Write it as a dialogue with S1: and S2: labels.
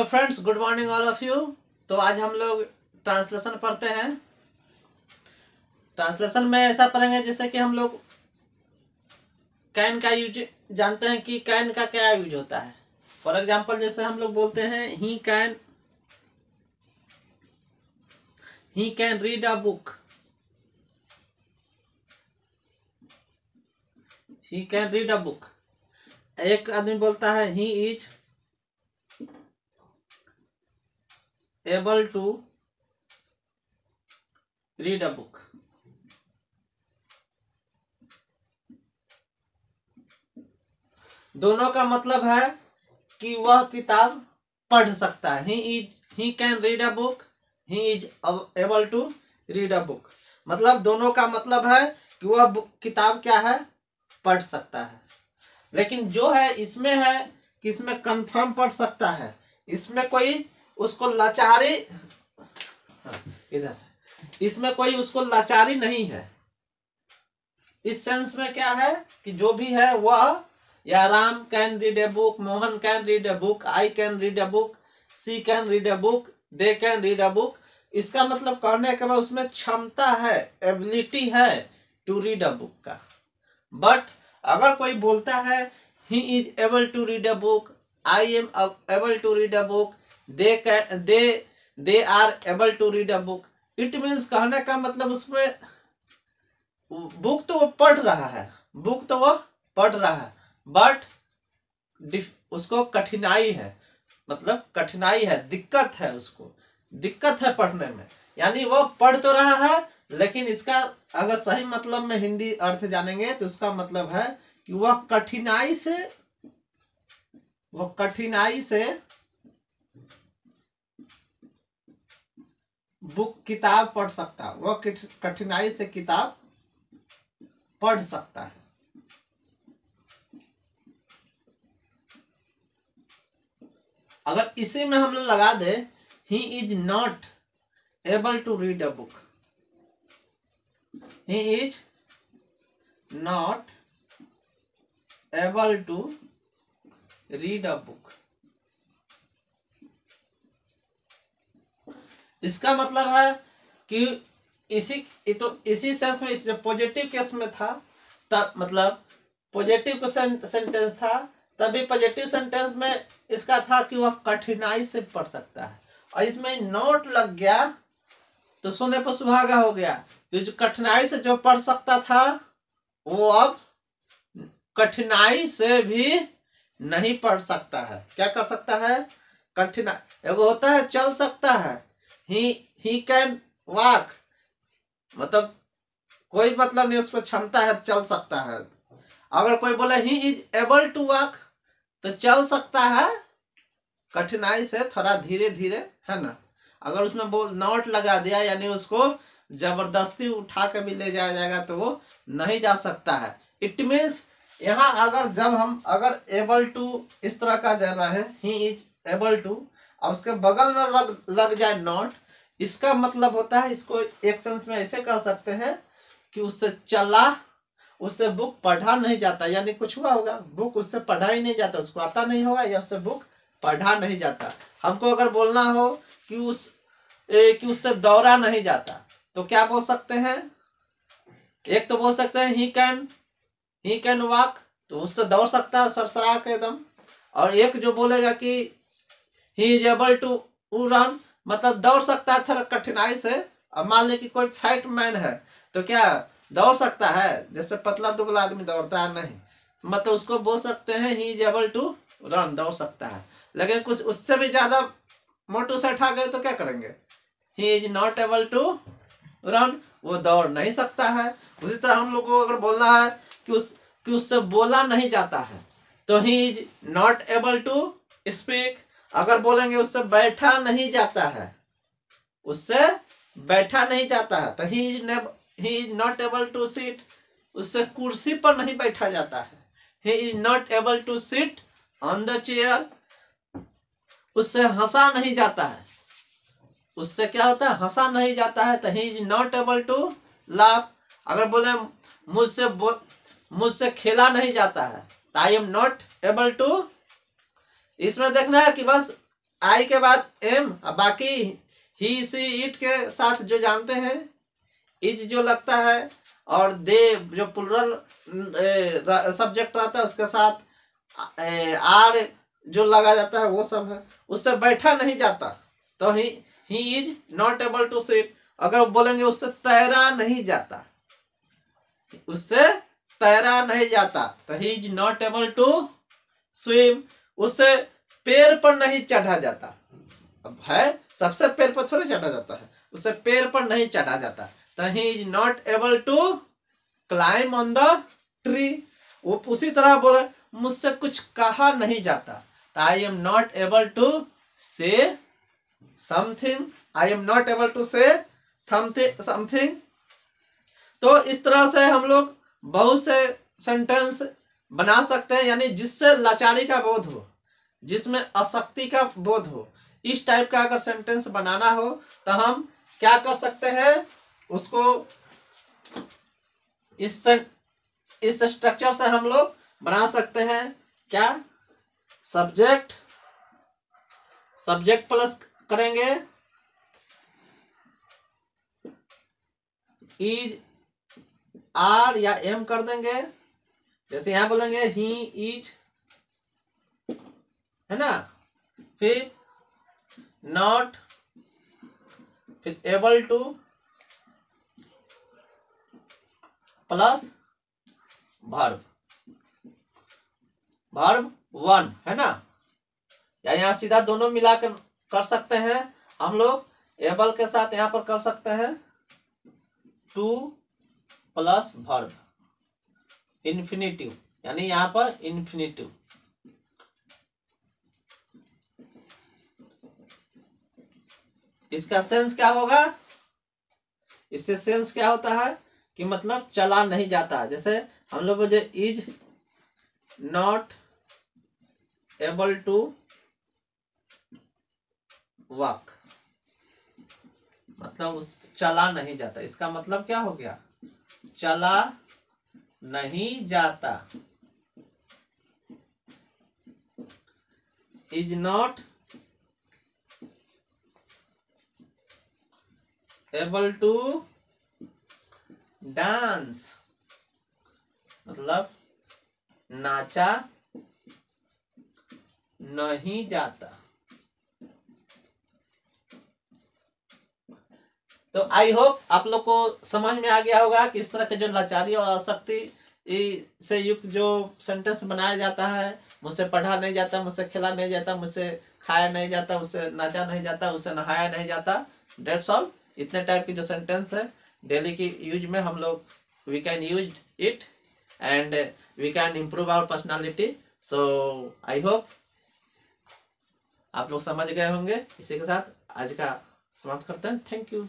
S1: Friends, good morning all of you. तो आज हम लोग ट्रांसलेशन पढ़ते हैं। ट्रांसलेशन में ऐसा पढ़ेंगे जैसे कि हम लोग कैन का यूज जानते हैं कि कैन का क्या यूज होता है। फॉर एग्जांपल जैसे हम लोग बोलते हैं he can read a book. He can read a book. एक आदमी बोलता है he is able to read a book. दोनों का मतलब है कि वह किताब पढ़ सकता है। He can read a book, he is able to read a book. मतलब दोनों का मतलब है कि वह किताब क्या है, पढ़ सकता है। लेकिन जो है इसमें है कि इसमें कंफर्म पढ़ सकता है, इसमें कोई उसको लाचारी इधर इसमें कोई उसको लाचारी नहीं है। इस सेंस में क्या है कि जो भी है वह, या Ram can read a book, Mohan can read a book, I can read a book, she can read a book, they can read a book. इसका मतलब कहने के बाद उसमें क्षमता है, एबिलिटी है टू रीड अ बुक का। बट अगर कोई बोलता है he is able to read a book, I am able to read a book, they are able to read a book, it means कहने का मतलब उसमें बुक तो वो पढ़ रहा है, बट उसको कठिनाई है, मतलब कठिनाई है, दिक्कत है, उसको दिक्कत है पढ़ने में। यानी वो पढ़ तो रहा है, लेकिन इसका अगर सही मतलब में हिंदी अर्थ जानेंगे तो उसका मतलब है कि वह कठिनाई से किताब पढ़ सकता है। वह कठिनाई से किताब पढ़ सकता है। अगर इसी में हम लोग लगा दे he is not able to read a book, he is not able to read a book. इसका मतलब है कि इसी सेंस में, इस पॉजिटिव केस में था तब, मतलब पॉजिटिव सेंटेंस था, तभी पॉजिटिव सेंटेंस में इसका था कि वह कठिनाई से पढ़ सकता है। और इसमें नोट लग गया तो सोने पर सुहागा हो गया कि जो कठिनाई से जो पढ़ सकता था वो अब कठिनाई से भी नहीं पढ़ सकता है। क्या कर सकता है? कठिनाई। एगो होता है चल सकता है, ही कैन वॉक, मतलब कोई मतलब नहीं, उसमें क्षमता है, चल सकता है। अगर कोई बोले he is able to walk तो चल सकता है, कठिनाई से थोड़ा धीरे धीरे, है ना। अगर उसमें नोट लगा दिया यानी उसको जबरदस्ती उठा के भी ले जाया जाएगा तो वो नहीं जा सकता है। इट मीन्स यहाँ अगर एबल टू इस तरह का जा रहा है, ही इज एबल टू, और उसके बगल में लग जाए नॉट, इसका मतलब होता है, इसको एक सेंस में ऐसे कह सकते हैं कि उससे बुक पढ़ा नहीं जाता, यानी कुछ हुआ होगा, बुक उससे पढ़ा ही नहीं जाता, उसको आता नहीं होगा, या उससे बुक पढ़ा नहीं जाता। हमको अगर बोलना हो कि उससे दौड़ा नहीं जाता तो क्या बोल सकते हैं? एक तो बोल सकते हैं ही कैन वॉक, तो उससे दौड़ सकता है सरसरा के एकदम। और एक जो बोलेगा कि he is able to run, मतलब दौड़ सकता है थोड़ा कठिनाई से। अब मान ली कि कोई फैट मैन है तो क्या दौड़ सकता है? जैसे पतला दुबला आदमी दौड़ता है नहीं, मतलब उसको बोल सकते हैं he is able to run, दौड़ सकता है। लेकिन कुछ उससे भी ज्यादा मोटू से उठा गए तो क्या करेंगे? He is not able to run, वो दौड़ नहीं सकता है। उसी तरह हम लोग को अगर बोलना है कि उससे बोला नहीं जाता है तो he is not able to speak. अगर बोलेंगे उससे बैठा नहीं जाता है, तो he is not able to sit, उससे कुर्सी पर नहीं बैठा जाता है। He is not able to sit on the chair, उससे हंसा नहीं जाता है। उससे क्या होता है? हंसा नहीं जाता है। तो he is not able to laugh. अगर बोले मुझसे खेला नहीं जाता है तो I am not able to. इसमें देखना है कि बस आई के बाद एम, बाकी ही सी इट के साथ जो जानते हैं इज जो लगता है, और दे जो प्लुरल सब्जेक्ट रहता है उसके साथ आर जो लगा जाता है वो सब है, उससे बैठा नहीं जाता। तो he is not able to sit, अगर बोलेंगे उससे तैरा नहीं जाता, उससे तैरा नहीं जाता, तो he is not able to swim, उससे पेड़ पर नहीं चढ़ा जाता। अब है सबसे पेड़ पर थोड़े चढ़ा जाता है, उससे पेड़ पर नहीं चढ़ा जाता, तो he is not able to climb on the tree. वो उसी तरह बोले मुझसे कुछ कहा नहीं जाता, तो I am not able to say something, I am not able to say something. तो इस तरह से हम लोग बहुत से सेंटेंस बना सकते हैं, यानी जिससे लाचारी का बोध हो, जिसमें आसक्ति का बोध हो, इस टाइप का अगर सेंटेंस बनाना हो तो हम क्या कर सकते हैं, उसको इस स्ट्रक्चर से हम लोग बना सकते हैं। क्या, सब्जेक्ट प्लस करेंगे इज आर या एम कर देंगे, जैसे यहां बोलेंगे ही इज, है ना, फिर नॉट, फिर एबल टू प्लस वर्ब 1, है ना, या यहाँ सीधा दोनों मिलाकर कर सकते हैं हम लोग, एबल के साथ यहां पर कर सकते हैं टू प्लस वर्ब इन्फिनिटिव, यानी यहां पर इन्फिनिटिव। इसका सेंस क्या होगा, इससे सेंस क्या होता है कि मतलब चला नहीं जाता। जैसे हम लोग जो is not able to walk, मतलब उस चला नहीं जाता, इसका मतलब क्या हो गया, चला नहीं जाता। Is not able to dance, मतलब नाचा नहीं जाता। तो आई होप आप लोग को समझ में आ गया होगा कि इस तरह के जो लाचारी और आसक्ति से युक्त जो सेंटेंस बनाया जाता है, मुझसे पढ़ा नहीं जाता, मुझसे खेला नहीं जाता, मुझसे खाया नहीं जाता, मुझसे नाचा नहीं जाता, उससे नहाया नहीं जाता, डेट्स ऑल। इतने टाइप की जो सेंटेंस है डेली की यूज में हम लोग we can use it and we can improve our personality. So I hope आप लोग समझ गए होंगे। इसी के साथ आज का समाप्त करते हैं। Thank you.